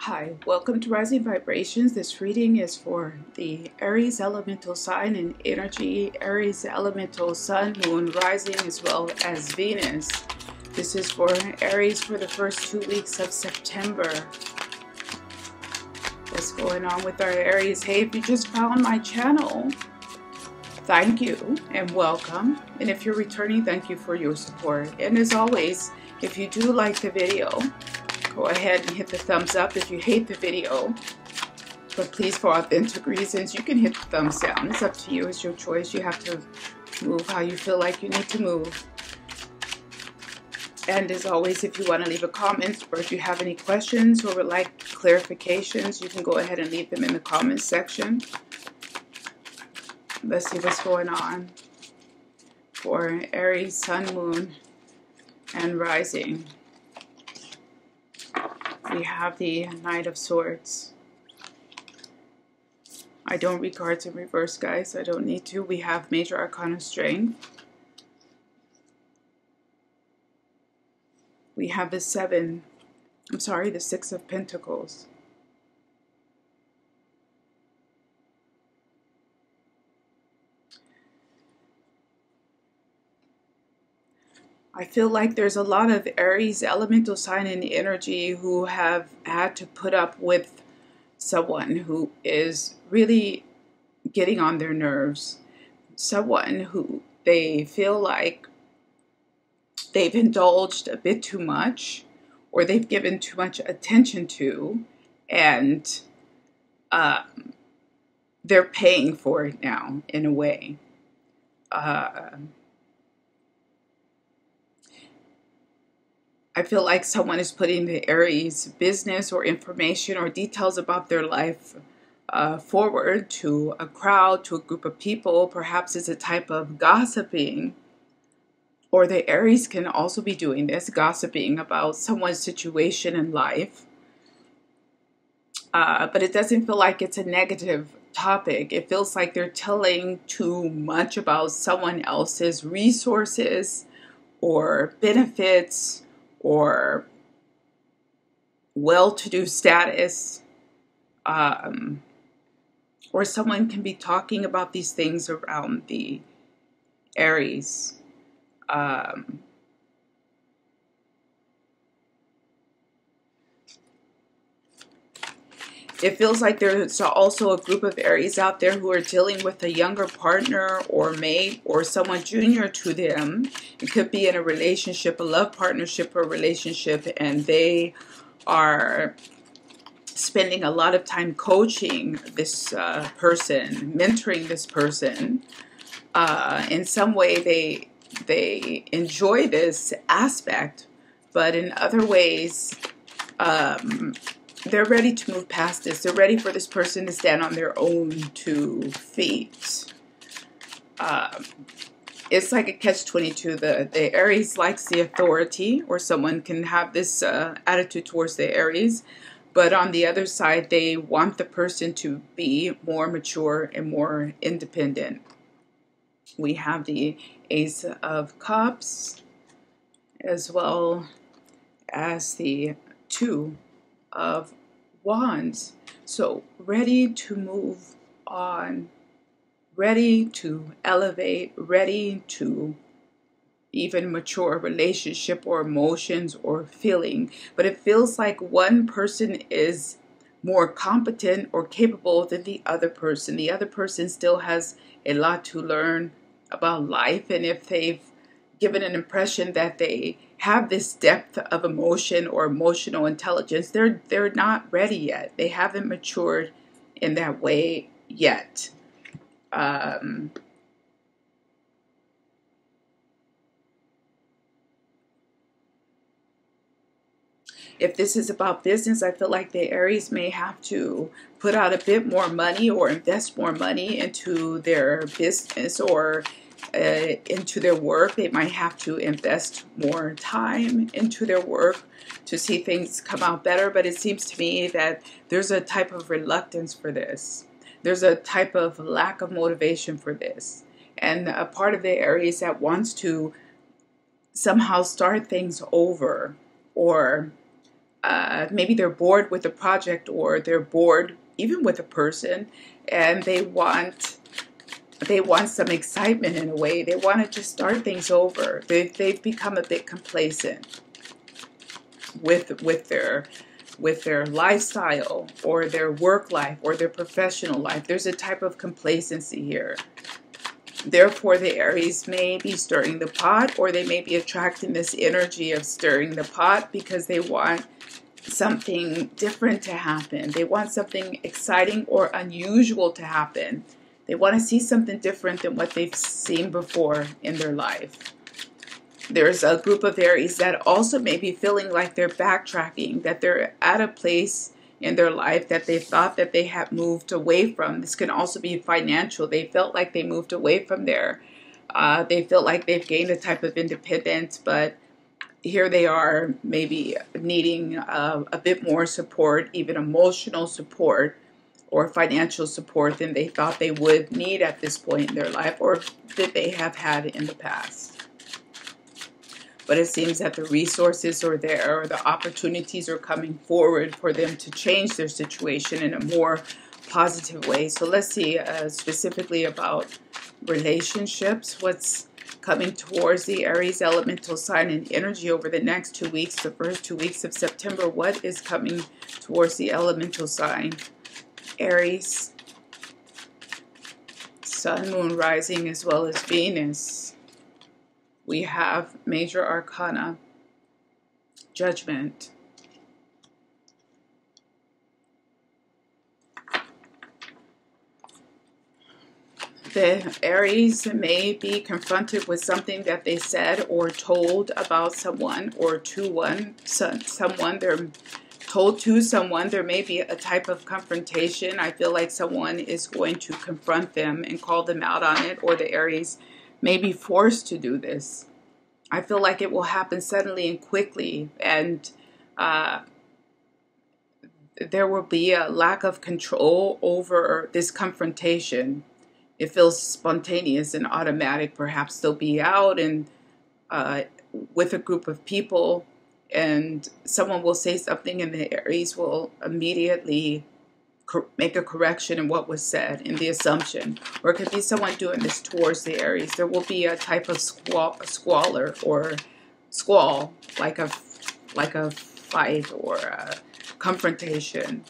Hi, welcome to Rising Vibrations. This reading is for the Aries elemental sign and energy, Aries elemental sun, moon, rising, as well as Venus. This is for Aries for the first 2 weeks of September. What's going on with our Aries? Hey, if you just found my channel, thank you and welcome. And if you're returning, thank you for your support. And as always, if you do like the video, go ahead and hit the thumbs up. If you hate the video, but please, for authentic reasons, you can hit the thumbs down. It's up to you. It's your choice. You have to move how you feel like you need to move. And as always, if you want to leave a comment or if you have any questions or would like clarifications, you can go ahead and leave them in the comments section. Let's see what's going on for Aries, Sun, Moon, and Rising. We have the Knight of Swords. I don't read cards in reverse, guys. I don't need to. We have Major Arcana Strength. We have the the Six of Pentacles. I feel like there's a lot of Aries elemental sign and energy who have had to put up with someone who is really getting on their nerves. Someone who they feel like they've indulged a bit too much or they've given too much attention to, and they're paying for it now in a way. I feel like someone is putting the Aries business or information or details about their life forward to a crowd, to a group of people. Perhaps it's a type of gossiping, or the Aries can also be doing this, gossiping about someone's situation in life. But it doesn't feel like it's a negative topic. It feels like they're telling too much about someone else's resources or benefits or well-to-do status, or someone can be talking about these things around the Aries. It feels like there's also a group of Aries out there who are dealing with a younger partner or mate or someone junior to them. It could be in a relationship, a love partnership or relationship, and they are spending a lot of time coaching this person, mentoring this person. In some way they enjoy this aspect, but in other ways they're ready to move past this. They're ready for this person to stand on their own 2 feet. It's like a catch-22. The Aries likes the authority, or someone can have this attitude towards the Aries. But on the other side, they want the person to be more mature and more independent. We have the Ace of Cups, as well as the Two of Wands. So ready to move on, ready to elevate, ready to even mature a relationship or emotions or feeling. But it feels like one person is more competent or capable than the other person. The other person still has a lot to learn about life, and if they've given an impression that they have this depth of emotion or emotional intelligence, they're not ready yet. They haven't matured in that way yet. If this is about business, I feel like the Aries may have to put out a bit more money or invest more money into their business or into their work. They might have to invest more time into their work to see things come out better. But it seems to me that there's a type of reluctance for this. There's a type of lack of motivation for this. And a part of the Aries that wants to somehow start things over or maybe they're bored with a project, or they're bored even with a person, and they want some excitement in a way. They want to just start things over. They've become a bit complacent with their lifestyle, or their work life, or their professional life. There's a type of complacency here. Therefore, the Aries may be stirring the pot, or they may be attracting this energy of stirring the pot because they want something different to happen. They want something exciting or unusual to happen. They want to see something different than what they've seen before in their life. There's a group of Aries that also may be feeling like they're backtracking, that they're at a place in their life that they thought that they had moved away from. This can also be financial. They felt like they moved away from there. They feel like they've gained a type of independence, but here they are maybe needing a bit more support, even emotional support or financial support than they thought they would need at this point in their life, or that they have had in the past. But it seems that the resources are there, or the opportunities are coming forward for them to change their situation in a more positive way. So let's see specifically about relationships. What's coming towards the Aries elemental sign and energy over the next 2 weeks, the first 2 weeks of September? What is coming towards the elemental sign? Aries, Sun, Moon, Rising, as well as Venus. We have major arcana, Judgment. The Aries may be confronted with something that they said or told about someone, or to someone. They're told to someone. There may be a type of confrontation. I feel like someone is going to confront them and call them out on it, or the Aries may be forced to do this. I feel like it will happen suddenly and quickly, and there will be a lack of control over this confrontation. It feels spontaneous and automatic. Perhaps they'll be out and with a group of people, and someone will say something, and the Aries will immediately make a correction in what was said, in the assumption. Or it could be someone doing this towards the Aries. There will be a type of squalor or squall, like a fight or a confrontation.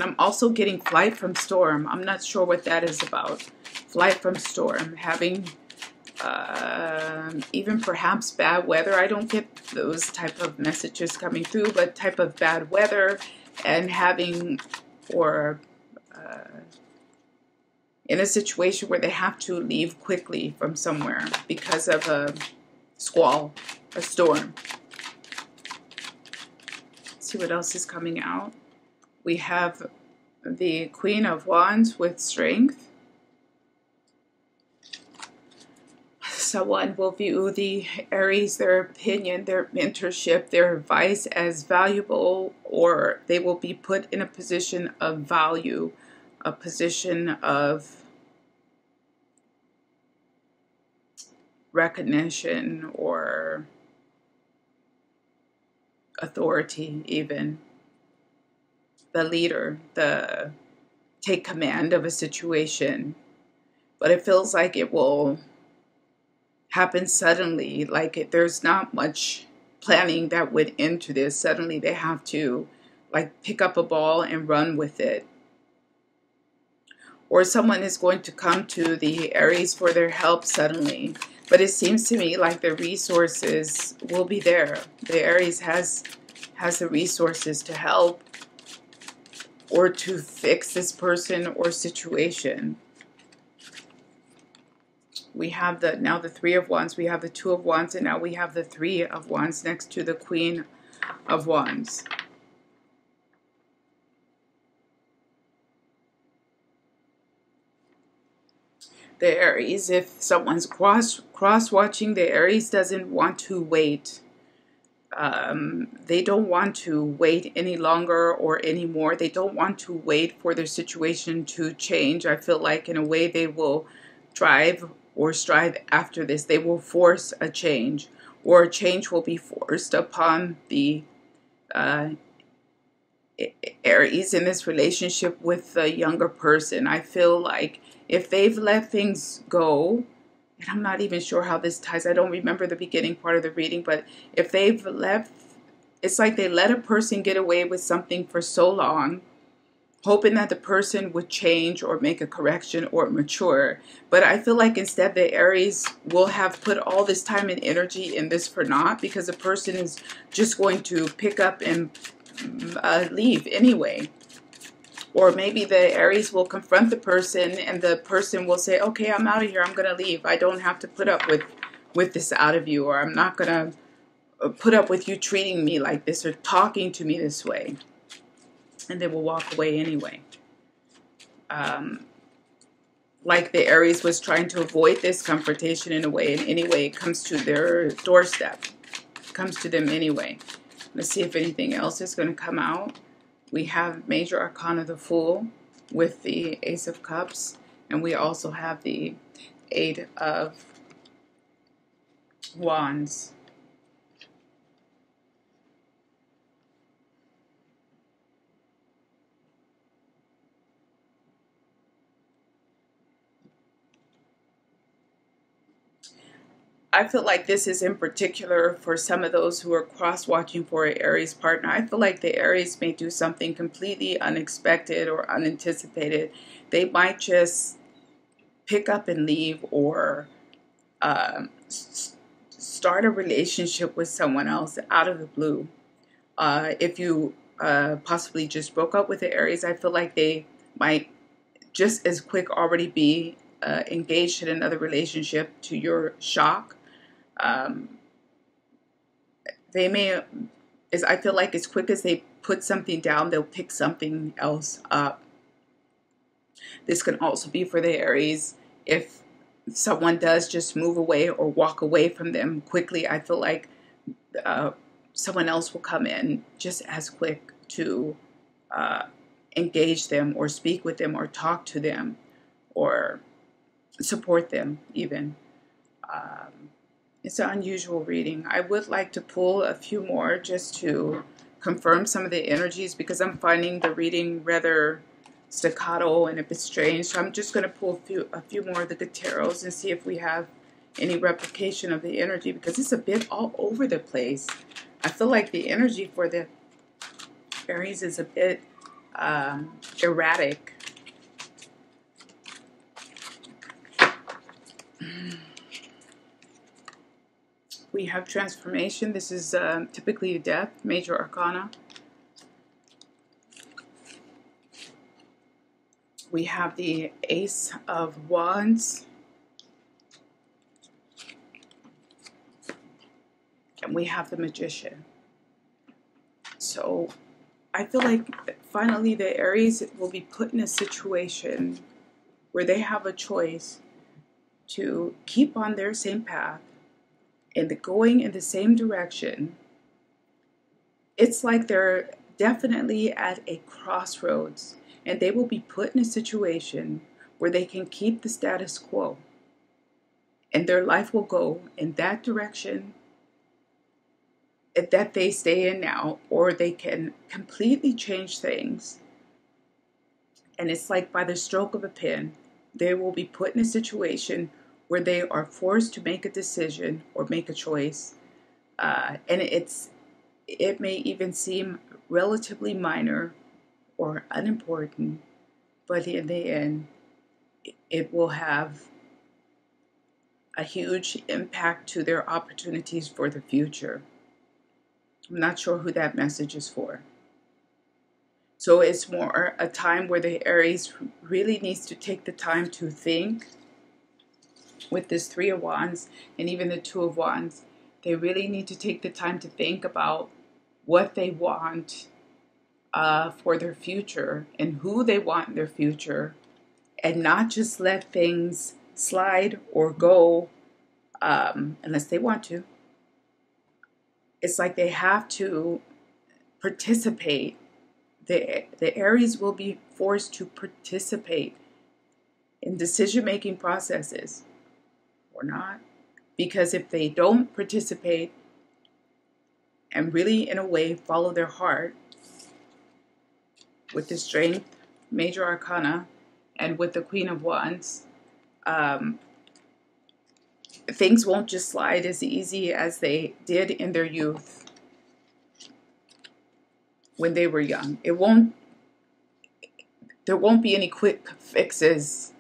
I'm also getting flight from storm. I'm not sure what that is about. Flight from storm, having even perhaps bad weather. I don't get those type of messages coming through, but type of bad weather, and having, or in a situation where they have to leave quickly from somewhere because of a squall, a storm. Let's see what else is coming out. We have the Queen of Wands with strength. Someone will view the Aries, their opinion, their mentorship, their advice as valuable, or they will be put in a position of value, a position of recognition or authority even. The leader, the take command of a situation. But it feels like it will happen suddenly, like there's not much planning that went into this. Suddenly they have to like pick up a ball and run with it. Or someone is going to come to the Aries for their help suddenly. But it seems to me like the resources will be there. The Aries has the resources to help or to fix this person or situation. We have now the Three of Wands, we have the Two of Wands, and now we have the Three of Wands next to the Queen of Wands. The Aries, if someone's cross-watching, the Aries doesn't want to wait. They don't want to wait any longer or anymore. They don't want to wait for their situation to change. I feel like in a way they will drive or strive after this. They will force a change, or change will be forced upon the Aries in this relationship with the younger person. I feel like if they've let things go, and I'm not even sure how this ties, I don't remember the beginning part of the reading, but if they've left, it's like they let a person get away with something for so long, hoping that the person would change or make a correction or mature. But I feel like instead the Aries will have put all this time and energy in this for naught, because the person is just going to pick up and leave anyway. Or maybe the Aries will confront the person and the person will say, okay, I'm out of here, I'm going to leave. I don't have to put up with this out of you, or I'm not going to put up with you treating me like this or talking to me this way. And they will walk away anyway. Like the Aries was trying to avoid this confrontation in a way, and anyway, it comes to their doorstep. It comes to them anyway. Let's see if anything else is going to come out. We have Major Arcana, the Fool, with the Ace of Cups. And we also have the Eight of Wands. I feel like this is in particular for some of those who are cross-watching for an Aries partner. I feel like the Aries may do something completely unexpected or unanticipated. They might just pick up and leave, or start a relationship with someone else out of the blue. If you possibly just broke up with the Aries, I feel like they might just as quick already be engaged in another relationship to your shock. They may, as I feel like as quick as they put something down, they'll pick something else up. This can also be for the Aries if someone does just move away or walk away from them quickly. I feel like someone else will come in just as quick to engage them or speak with them or talk to them or support them even. It's an unusual reading. I would like to pull a few more just to confirm some of the energies, because I'm finding the reading rather staccato and a bit strange. So I'm just going to pull a few more of the good tarots and see if we have any replication of the energy, because it's a bit all over the place. I feel like the energy for the Aries is a bit erratic. We have transformation. This is typically death, Major Arcana. We have the Ace of Wands. And we have the Magician. So I feel like finally the Aries will be put in a situation where they have a choice to keep on their same path and going in the same direction. It's like they're definitely at a crossroads, and they will be put in a situation where they can keep the status quo, and their life will go in that direction that they stay in now, or they can completely change things. And it's like by the stroke of a pen, they will be put in a situation where they are forced to make a decision or make a choice. And it may even seem relatively minor or unimportant, but in the end, it will have a huge impact to their opportunities for the future. I'm not sure who that message is for. So it's more a time where the Aries really needs to take the time to think. With this Three of Wands and even the Two of Wands, they really need to take the time to think about what they want for their future and who they want in their future, and not just let things slide or go unless they want to. It's like they have to participate. The Aries will be forced to participate in decision-making processes or not, Because if they don't participate and really, in a way, follow their heart with the Strength, Major Arcana, and with the Queen of Wands, things won't just slide as easy as they did in their youth when they were young. There won't be any quick fixes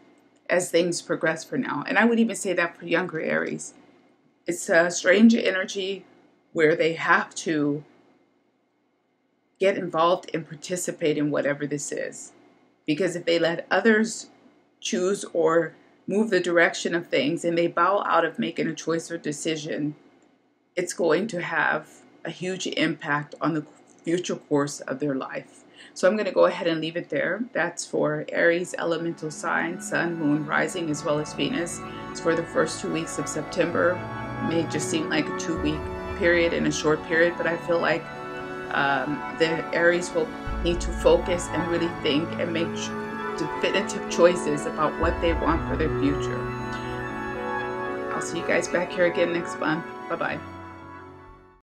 as things progress for now. And I would even say that for younger Aries. It's a strange energy where they have to get involved and participate in whatever this is. Because if they let others choose or move the direction of things and they bow out of making a choice or decision, it's going to have a huge impact on the future course of their life. So I'm going to go ahead and leave it there. That's for Aries elemental sign, Sun, Moon, Rising, as well as Venus. It's for the first 2 weeks of September. It may just seem like a 2-week period in a short period, but I feel like the Aries will need to focus and really think and make definitive choices about what they want for their future. I'll see you guys back here again next month. Bye-bye.